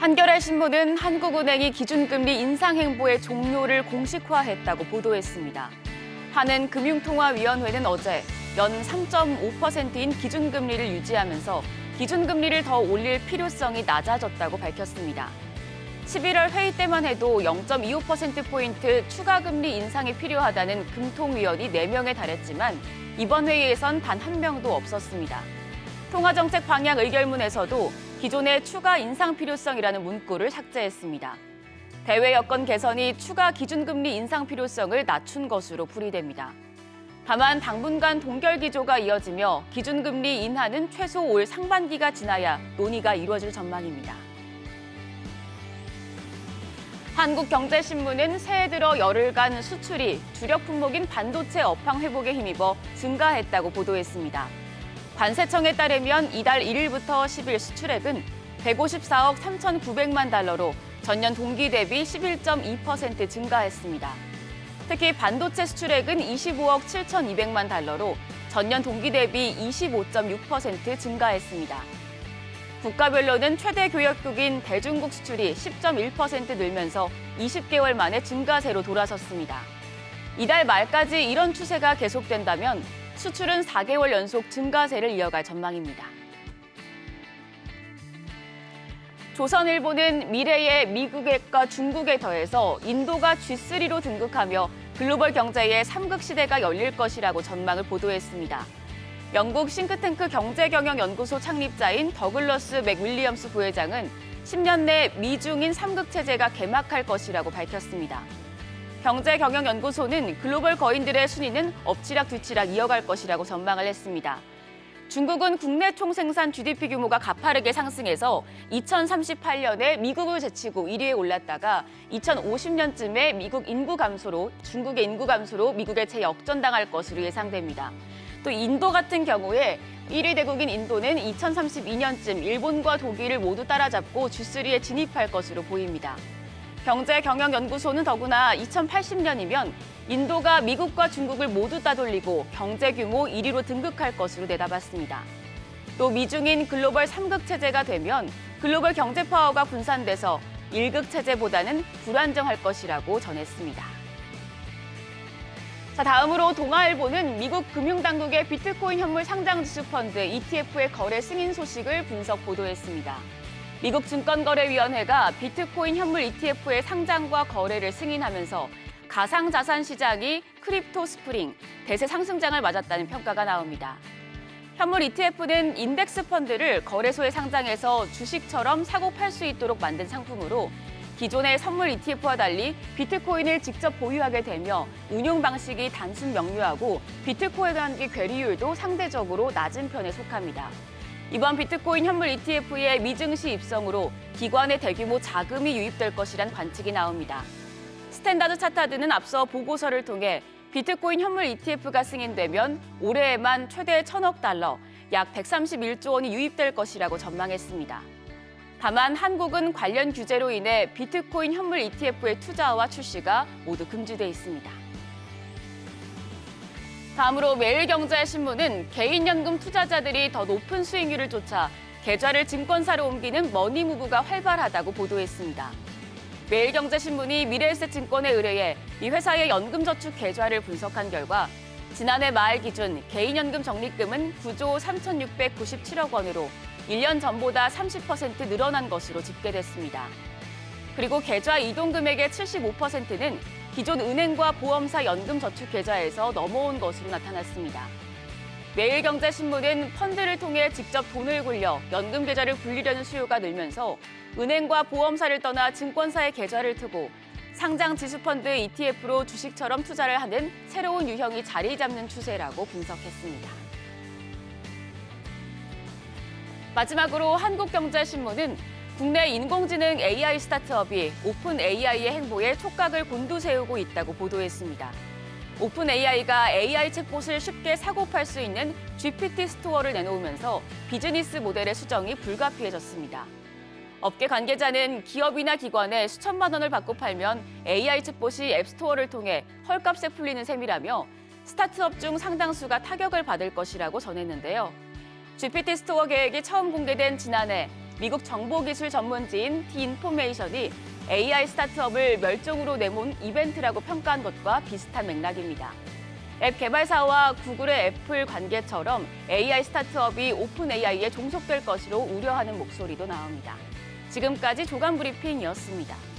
한겨레 신문은 한국은행이 기준금리 인상 행보의 종료를 공식화했다고 보도했습니다. 한은금융통화위원회는 어제 연 3.5%인 기준금리를 유지하면서 기준금리를 더 올릴 필요성이 낮아졌다고 밝혔습니다. 11월 회의 때만 해도 0.25%포인트 추가 금리 인상이 필요하다는 금통위원이 4명에 달했지만 이번 회의에선 단 1명도 없었습니다. 통화정책 방향 의결문에서도 기존의 추가 인상 필요성이라는 문구를 삭제했습니다. 대외 여건 개선이 추가 기준금리 인상 필요성을 낮춘 것으로 풀이됩니다. 다만 당분간 동결 기조가 이어지며 기준금리 인하는 최소 올 상반기가 지나야 논의가 이루어질 전망입니다. 한국경제신문은 새해 들어 열흘간 수출이 주력 품목인 반도체 업황 회복에 힘입어 증가했다고 보도했습니다. 관세청에 따르면 이달 1일부터 10일 수출액은 154억 3,900만 달러로 전년 동기 대비 11.2% 증가했습니다. 특히 반도체 수출액은 25억 7,200만 달러로 전년 동기 대비 25.6% 증가했습니다. 국가별로는 최대 교역국인 대중국 수출이 10.1% 늘면서 20개월 만에 증가세로 돌아섰습니다. 이달 말까지 이런 추세가 계속된다면 수출은 4개월 연속 증가세를 이어갈 전망입니다. 조선일보는 미래의 미국과 중국에 더해서 인도가 G3로 등극하며 글로벌 경제의 삼극시대가 열릴 것이라고 전망을 보도했습니다. 영국 싱크탱크 경제경영연구소 창립자인 더글러스 맥윌리엄스 부회장은 10년 내 미중인 삼극체제가 개막할 것이라고 밝혔습니다. 경제경영연구소는 글로벌 거인들의 순위는 엎치락뒤치락 이어갈 것이라고 전망을 했습니다. 중국은 국내 총생산 GDP 규모가 가파르게 상승해서 2038년에 미국을 제치고 1위에 올랐다가 2050년쯤에 중국의 인구 감소로 미국에 재역전당할 것으로 예상됩니다. 또 인도 같은 경우에 1위 대국인 인도는 2032년쯤 일본과 독일을 모두 따라잡고 G3에 진입할 것으로 보입니다. 경제경영연구소는 더구나 2080년이면 인도가 미국과 중국을 모두 따돌리고 경제 규모 1위로 등극할 것으로 내다봤습니다. 또 미중인 글로벌 3극 체제가 되면 글로벌 경제 파워가 분산돼서 1극 체제보다는 불안정할 것이라고 전했습니다. 다음으로 동아일보는 미국 금융당국의 비트코인 현물 상장지수 펀드 ETF의 거래 승인 소식을 분석 보도했습니다. 미국 증권거래위원회가 비트코인 현물 ETF의 상장과 거래를 승인하면서 가상자산 시장이 크립토 스프링, 대세 상승장을 맞았다는 평가가 나옵니다. 현물 ETF는 인덱스 펀드를 거래소에 상장해서 주식처럼 사고 팔 수 있도록 만든 상품으로 기존의 선물 ETF와 달리 비트코인을 직접 보유하게 되며 운용 방식이 단순 명료하고 비트코인 단기 괴리율도 상대적으로 낮은 편에 속합니다. 이번 비트코인 현물 ETF의 미증시 입성으로 기관의 대규모 자금이 유입될 것이란 관측이 나옵니다. 스탠다드 차타드는 앞서 보고서를 통해 비트코인 현물 ETF가 승인되면 올해에만 최대 1,000억 달러, 약 131조 원이 유입될 것이라고 전망했습니다. 다만 한국은 관련 규제로 인해 비트코인 현물 ETF의 투자와 출시가 모두 금지돼 있습니다. 다음으로 매일경제신문은 개인연금 투자자들이 더 높은 수익률을 쫓아 계좌를 증권사로 옮기는 머니무브가 활발하다고 보도했습니다. 매일경제신문이 미래에셋증권에 의뢰해 이 회사의 연금저축 계좌를 분석한 결과 지난해 말 기준 개인연금 적립금은 9조 3,697억 원으로 1년 전보다 30% 늘어난 것으로 집계됐습니다. 그리고 계좌 이동 금액의 75%는 기존 은행과 보험사 연금저축 계좌에서 넘어온 것으로 나타났습니다. 매일경제신문은 펀드를 통해 직접 돈을 굴려 연금 계좌를 굴리려는 수요가 늘면서 은행과 보험사를 떠나 증권사의 계좌를 트고 상장 지수펀드 ETF로 주식처럼 투자를 하는 새로운 유형이 자리 잡는 추세라고 분석했습니다. 마지막으로 한국경제신문은 국내 인공지능 AI 스타트업이 오픈 AI의 행보에 촉각을 곤두세우고 있다고 보도했습니다. 오픈 AI가 AI 챗봇을 쉽게 사고 팔 수 있는 GPT 스토어를 내놓으면서 비즈니스 모델의 수정이 불가피해졌습니다. 업계 관계자는 기업이나 기관에 수천만 원을 받고 팔면 AI 챗봇이 앱스토어를 통해 헐값에 풀리는 셈이라며 스타트업 중 상당수가 타격을 받을 것이라고 전했는데요. GPT 스토어 계획이 처음 공개된 지난해 미국 정보기술 전문지인 T-인포메이션이 AI 스타트업을 멸종으로 내몬 이벤트라고 평가한 것과 비슷한 맥락입니다. 앱 개발사와 구글의 애플 관계처럼 AI 스타트업이 오픈 AI에 종속될 것으로 우려하는 목소리도 나옵니다. 지금까지 조간 브리핑이었습니다.